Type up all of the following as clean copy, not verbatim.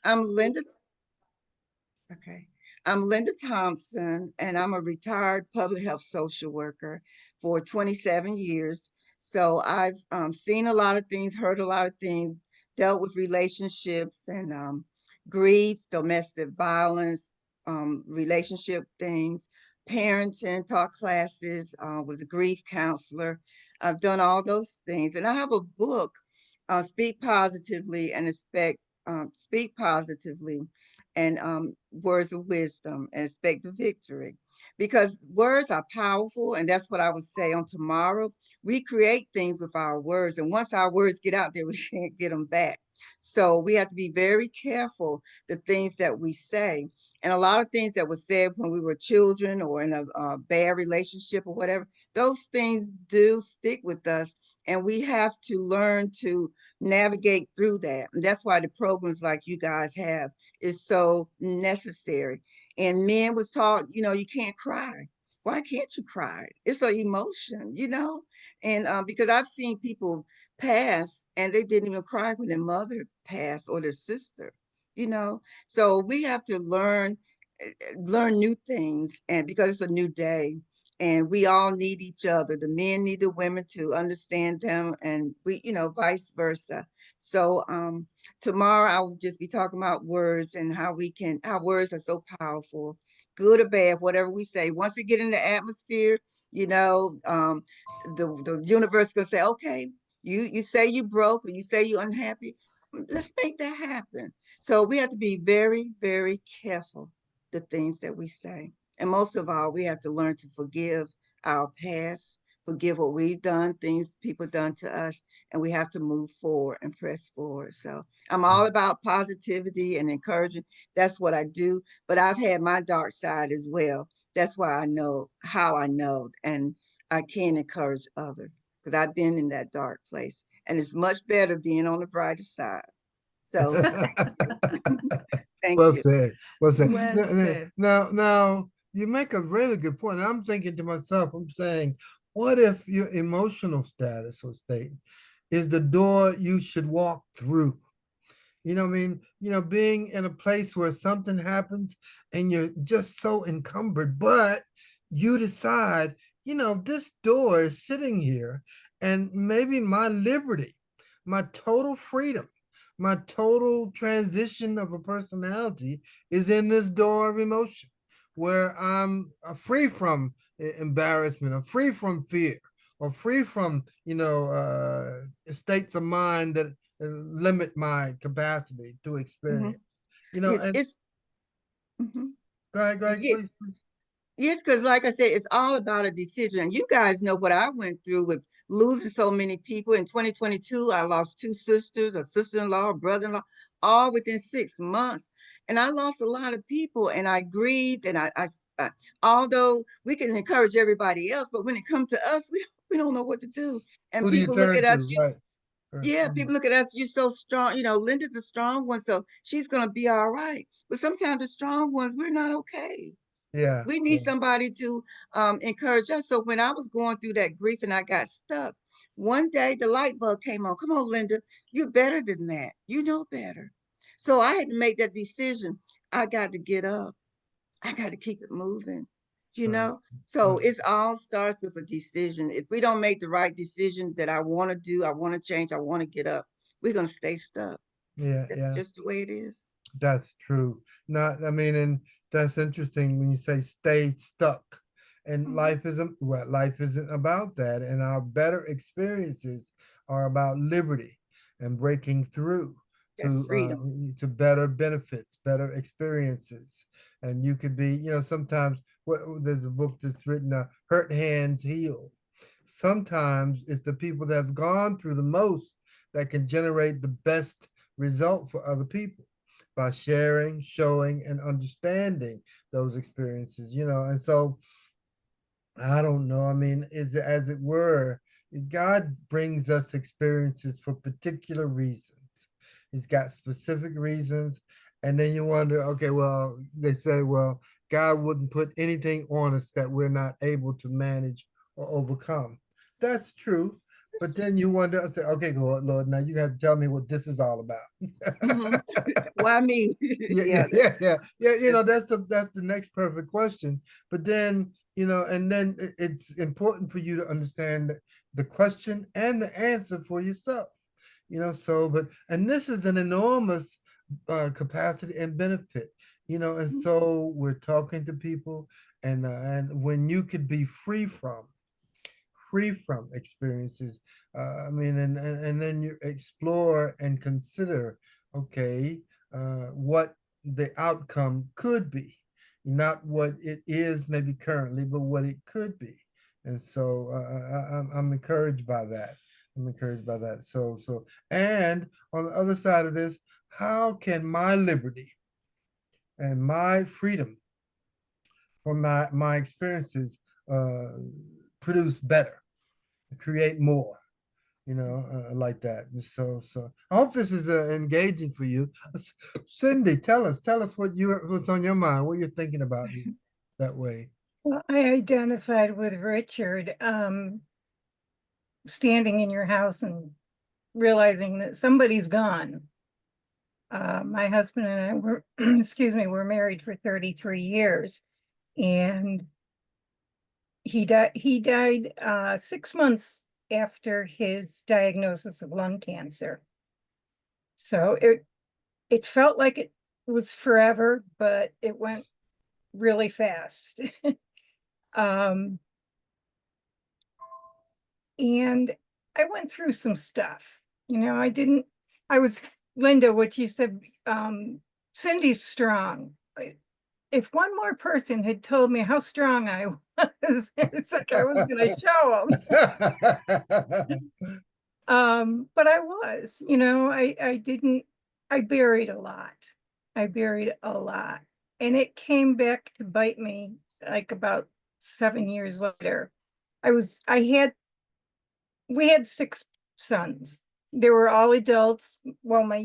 I'm Linda. Okay. I'm Linda Thompson, and I'm a retired public health social worker for 27 years. So I've seen a lot of things, heard a lot of things, dealt with relationships and grief, domestic violence, relationship things, parenting, taught classes, was a grief counselor. I've done all those things. And I have a book, Speak Positively and Speak Positively and words of wisdom and expect the victory. Because words are powerful, and that's what I would say on tomorrow. We create things with our words, and once our words get out there, we can't get them back. So we have to be very careful the things that we say. And a lot of things that were said when we were children or in a bad relationship or whatever, those things do stick with us. And we have to learn to navigate through that. And that's why the programs like you guys have is so necessary. And men was taught, you can't cry. Why can't you cry? It's an emotion. And because I've seen people pass and they didn't even cry when their mother passed or their sister. So we have to learn new things, and because it's a new day, and we all need each other. The men need the women to understand them, and vice versa. So tomorrow I will just be talking about words and how words are so powerful, good or bad, whatever we say. Once it get in the atmosphere, you know, um, the universe gonna say, okay, you say you broke or you say you're unhappy. Let's make that happen. So we have to be very, very careful the things that we say. And most of all, we have to learn to forgive our past, forgive what we've done, things people done to us, and we have to move forward and press forward. So I'm all about positivity and encouraging. That's what I do. But I've had my dark side as well. That's why I know how I know, and I can encourage others because I've been in that dark place. And it's much better being on the brighter side. So thank you. Thank Well you. said. Well said. Well Now, said. now, you make a really good point. And I'm thinking to myself, I'm saying, what if your emotional status or state is the door you should walk through? You know what I mean? Being in a place where something happens and you're just so encumbered, but you decide, this door is sitting here and maybe my liberty, my total freedom, my total transition of a personality is in this door of emotion where I'm free from embarrassment, I'm free from fear, or free from, states of mind that limit my capacity to Mhm. experience. Yes, And it's mhm. go ahead, Yes, please. yes, because like I said, it's all about a decision. And you guys know what I went through with losing so many people. In 2022, I lost two sisters, a sister-in-law, a brother-in-law, all within 6 months. And I lost a lot of people, and I grieved. And although we can encourage everybody else, but when it comes to us, we don't know what to do. And Who do you people look turn at us. to? Right. Right. Yeah, people look at us, you're so strong. Linda's a strong one, so she's going to be all right. But sometimes the strong ones, we're not okay. Yeah. We need somebody to encourage us. So when I was going through that grief and I got stuck, one day the light bulb came on. Come on, Linda, you're better than that. You know better. So I had to make that decision. I got to get up. I got to keep it moving, you Right. know? So Right. it's all starts with a decision. If we don't make the right decision that I want to do, I want to change, I want to get up, we're going to stay stuck. Yeah. That's Yeah. just the way it is. That's true. Not, I mean, and that's interesting when you say stay stuck. And Mhm. life isn't about that. And our better experiences are about liberty and breaking through That freedom. to better benefits, better experiences. And you could be, sometimes there's a book that's written, "Hurt Hands Heal." Sometimes it's the people that have gone through the most that can generate the best result for other people by sharing, showing, and understanding those experiences, And so I don't know. I mean, is as it were, God brings us experiences for particular reasons. He's got specific reasons. And then you wonder, okay, well, they say, well, God wouldn't put anything on us that we're not able to manage or overcome. That's true. but then you wonder, I say, okay, Lord, now you have to tell me what this is all about. Hmm. Why me? Yeah, yeah, Yeah, yeah, yeah, yeah. that's That's the next perfect question. But then, and then it's important for you to understand the question and the answer for yourself. So but and this is an enormous capacity and benefit. And so we're talking to people, and when you could be free from experiences. I mean, and then you explore and consider, okay, what the outcome could be, not what it is maybe currently, but what it could be. And so I'm encouraged by that. I'm encouraged by that. And on the other side of this, how can my liberty and my freedom from my experiences uh, produce better, create more? Like that. And so I hope this is engaging for you. Cindy, tell us what's on your mind, what you're thinking about that way. Well, I identified with Richard, standing in your house and realizing that somebody's gone. My husband and I were, excuse me, were married for 33 years, and he died 6 months after his diagnosis of lung cancer. So it felt like it was forever, but it went really fast. Um, and I went through some stuff. I was, Linda, what you said, Cindy's strong. If one more person had told me how strong I was, it's like I was going to show them. But I was, I didn't, I buried a lot. I buried a lot. And it came back to bite me like about 7 years later. I had we had six sons. They were all adults. Well, my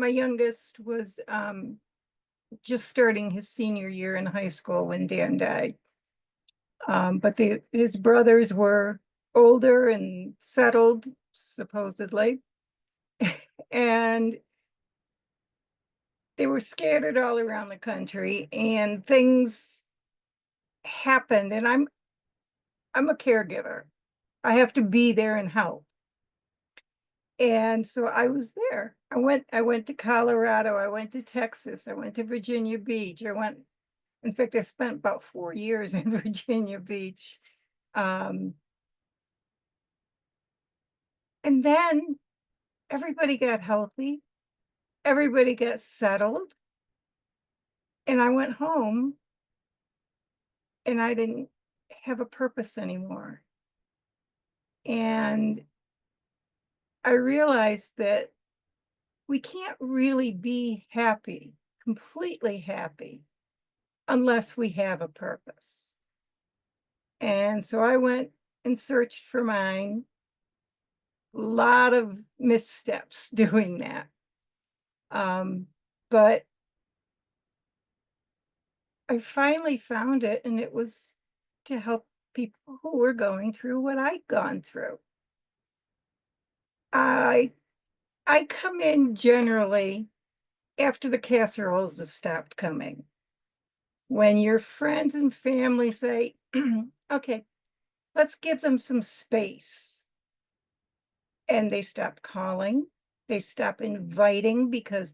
youngest was just starting his senior year in high school when Dan died. But his brothers were older and settled, supposedly, and they were scattered all around the country. And things happened, and I'm a caregiver. I have to be there and help. And so I was there. I went to Colorado, I went to Texas, I went to Virginia Beach. In fact, I spent about 4 years in Virginia Beach. Um, and then everybody got healthy, everybody got settled, and I went home and I didn't have a purpose anymore. And I realized that we can't really be happy, completely happy, unless we have a purpose. And so I went and searched for mine. A lot of missteps doing that. But I finally found it, and it was to help people who were going through what I'd gone through. I I come in generally after the casseroles have stopped coming. When your friends and family say, okay, let's give them some space. And they stop calling, they stop inviting because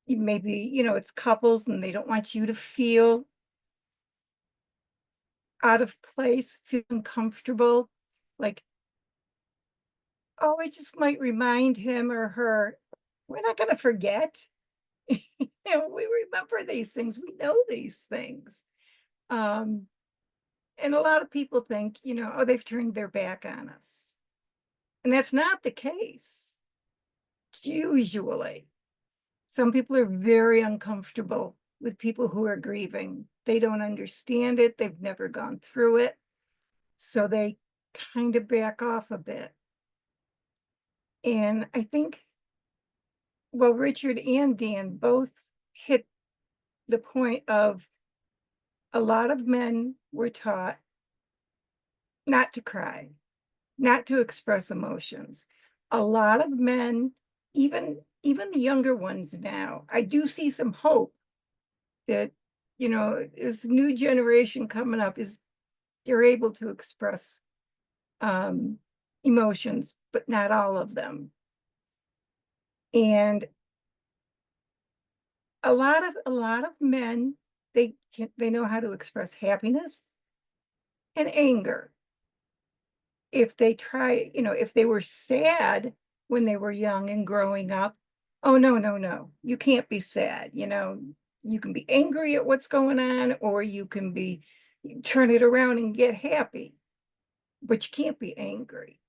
maybe, it's couples and they don't want you to feel out of place, feel uncomfortable. Like, oh, I just might remind him or her. We're not going to forget. We remember these things. We know these things. And a lot of people think, oh, they've turned their back on us. And that's not the case. Usually, some people are very uncomfortable with people who are grieving. They don't understand it. They've never gone through it. So they kind of back off a bit. And I think, well, Richard and Dan both hit the point of a lot of men were taught not to cry, not to express emotions. A lot of men, even the younger ones now, I do see some hope that, this new generation coming up is you're able to express emotions, but not all of them. And a lot of men, they know how to express happiness and anger. If they try, if they were sad when they were young and growing up, oh no, no, no, you can't be sad. You can be angry at what's going on, or you can be turn it around and get happy, but you can't be angry.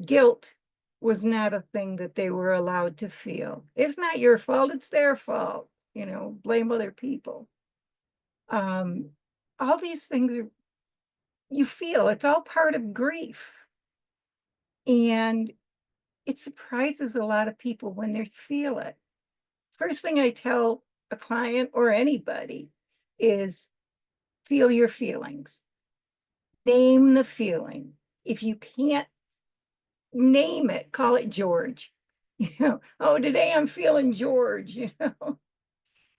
Guilt was not a thing that they were allowed to feel. It's not your fault, it's their fault. Blame other people. All these things you feel, it's all part of grief. And it surprises a lot of people when they feel it. First thing I tell a client or anybody is feel your feelings. Name the feeling. If you can't name it, call it George. Oh, today I'm feeling George,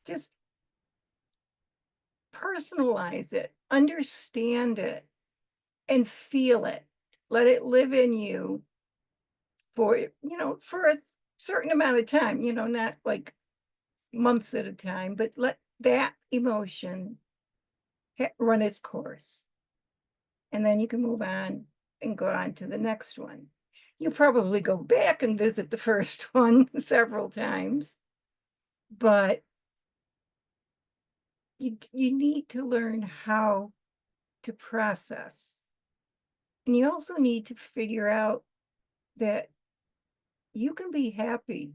just personalize it, understand it, and feel it. Let it live in you for a certain amount of time, not like months at a time, but let that emotion run its course. And then you can move on and go on to the next one. You probably go back and visit the first one several times, but you need to learn how to process. And you also need to figure out that you can be happy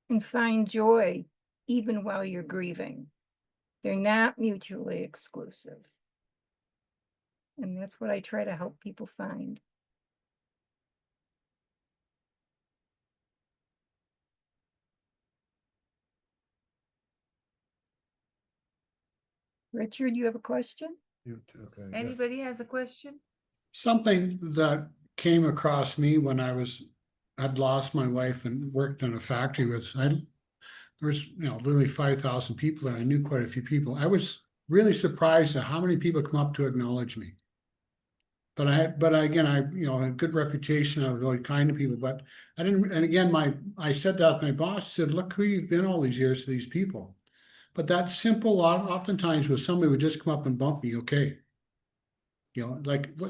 and find joy even while you're grieving. They're not mutually exclusive. And that's what I try to help people find. Richard, you have a question? You too, okay. yeah. Anybody has a question? Something that came across me when I'd lost my wife and worked in a factory there was, literally 5,000 people and I knew quite a few people. I was really surprised at how many people come up to acknowledge me. But again, I had a good reputation. I was really kind to people, but I didn't, and again, I said that my boss said, look who you've been all these years to these people. But that simple, oftentimes was somebody would just come up and bump me, okay.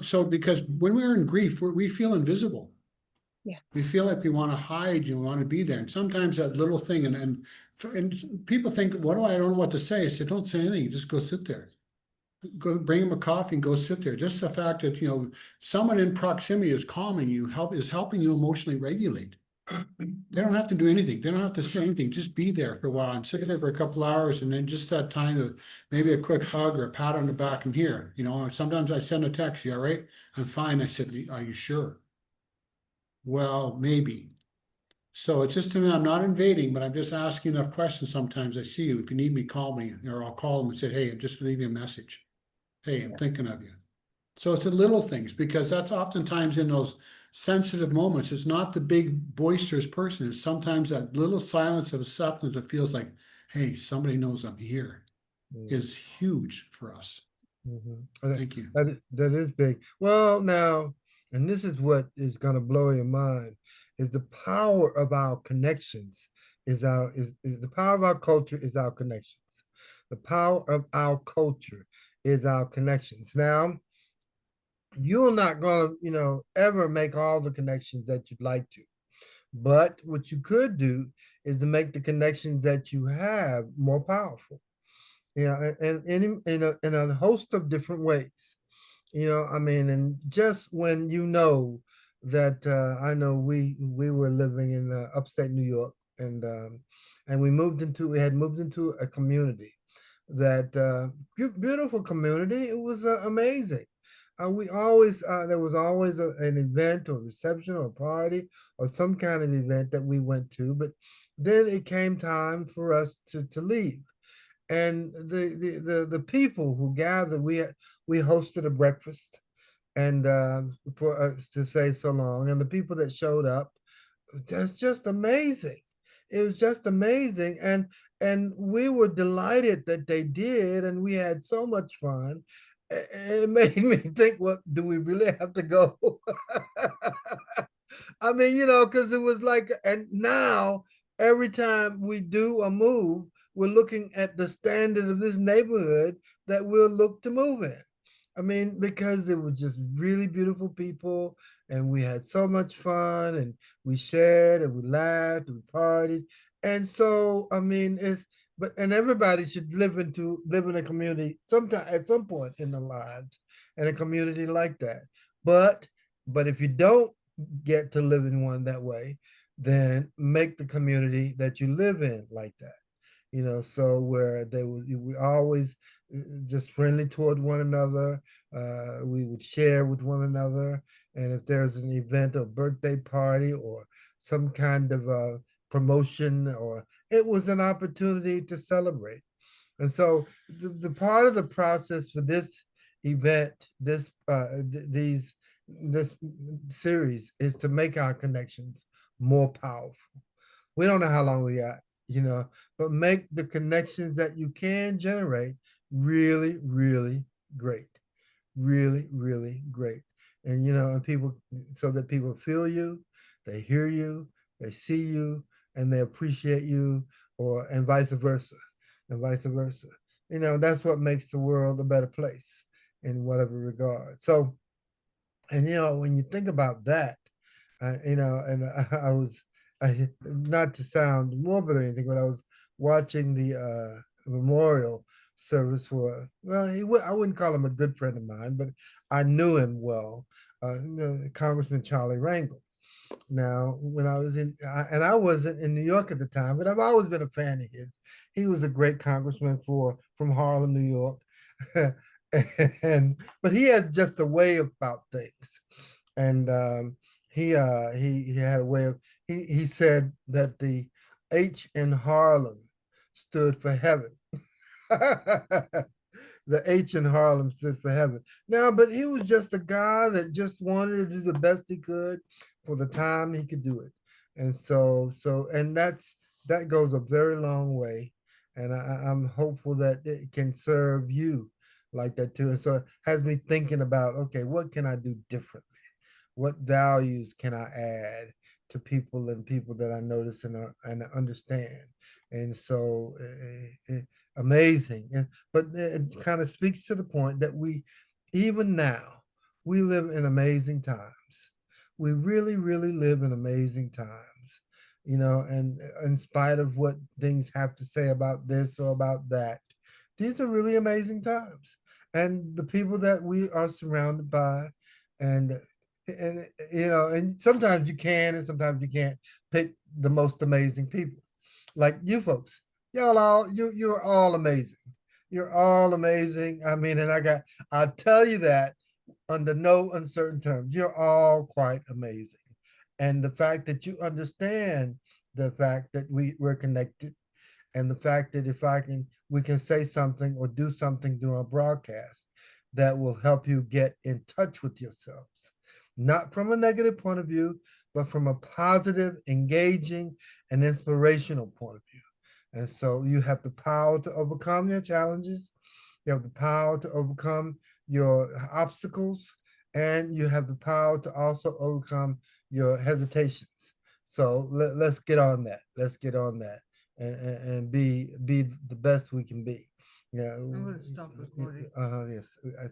So because when we're in grief, we feel invisible. Yeah. We feel like we want to hide, you want to be there. And sometimes that little thing, and people think, I don't know what to say. I said, don't say anything, just go sit there. Go bring them a coffee and go sit there. Just the fact that, someone in proximity is calming you, is helping you emotionally regulate. They don't have to do anything. They don't have to say anything. Just be there for a while and sit there for a couple hours, and then just that time of maybe a quick hug or a pat on the back and here. Sometimes I send a text, you all right? I'm fine. I said, are you sure? Well, maybe. So it's just, I'm not invading, but I'm just asking enough questions. Sometimes I see you. If you need me, call me, or I'll call them and say, hey, I'm just leaving a message. Hey, I'm thinking of you. So it's the little things, because that's oftentimes in those sensitive moments. It's not the big boisterous person. It's sometimes that little silence of acceptance that feels like, hey, somebody knows I'm here, is huge for us. Thank you. That is big. Well, now, and this is what is going to blow your mind, is the power of our connections is the power of our culture is our connections. The power of our culture is our connections. Now, you're not going to, ever make all the connections that you'd like to. But what you could do is to make the connections that you have more powerful. And in a host of different ways. And just when that I know we were living in upstate New York, and we had moved into a community that beautiful community. It was amazing. We always there was always an event or reception or party or some kind of event that we went to, but then it came time for us to leave. And the people who gathered, we hosted a breakfast, and for us to say so long, and the people that showed up, that's just amazing. It was just amazing, and we were delighted that they did, and we had so much fun. It made me think, what do we really have to go? I mean, because it was like, and now every time we do a move, we're looking at the standard of this neighborhood that we'll look to move in. I mean, because it was just really beautiful people, and we had so much fun, and we shared, and we laughed, and we partied. And so, I mean, and everybody should live in a community sometime at some point in their lives, in a community like that. But but if you don't get to live in one that way, then make the community that you live in like that. So where we always just friendly toward one another. We would share with one another, and if there's an event or birthday party or some kind of promotion, or it was an opportunity to celebrate. And so the part of the process for this event, this series, is to make our connections more powerful. We don't know how long we got, but make the connections that you can generate really, really great. Really, really great. And people, so that people feel you, they hear you, they see you, and they appreciate you, and vice versa, and vice versa. That's what makes the world a better place in whatever regard. So, and when you think about that, and I was, not to sound morbid or anything, but I was watching the memorial service for, well, I wouldn't call him a good friend of mine, but I knew him well, Congressman Charlie Rangel. Now, when I was and I wasn't in New York at the time, but I've always been a fan of his. He was a great congressman from Harlem, New York. But he has just a way about things. And he had a way of, he said that the H in Harlem stood for heaven. The H in Harlem stood for heaven. Now, but he was just a guy that just wanted to do the best he could for the time he could do it. And and that goes a very long way. And I'm hopeful that it can serve you like that too. And so it has me thinking about, okay, what can I do differently? What values can I add to people, and people that I notice and understand? And so amazing. But it kind of speaks to the point that even now, we live in amazing times. We really, really live in amazing times, and in spite of what things have to say about this or about that, these are really amazing times. And the people that we are surrounded by, and and sometimes you can and sometimes you can't pick the most amazing people, like you folks. You're all amazing. You're all amazing. I mean, and I'll tell you that under no uncertain terms, you're all quite amazing. And the fact that you understand the fact that we're connected, and the fact that we can say something or do something during a broadcast that will help you get in touch with yourselves, not from a negative point of view, but from a positive, engaging, and inspirational point of view. And so you have the power to overcome your challenges. You have the power to overcome your obstacles, and you have the power to also overcome your hesitations. So let's get on that. Let's get on that, and be the best we can be. Yeah. I'm gonna stop recording. Yes, I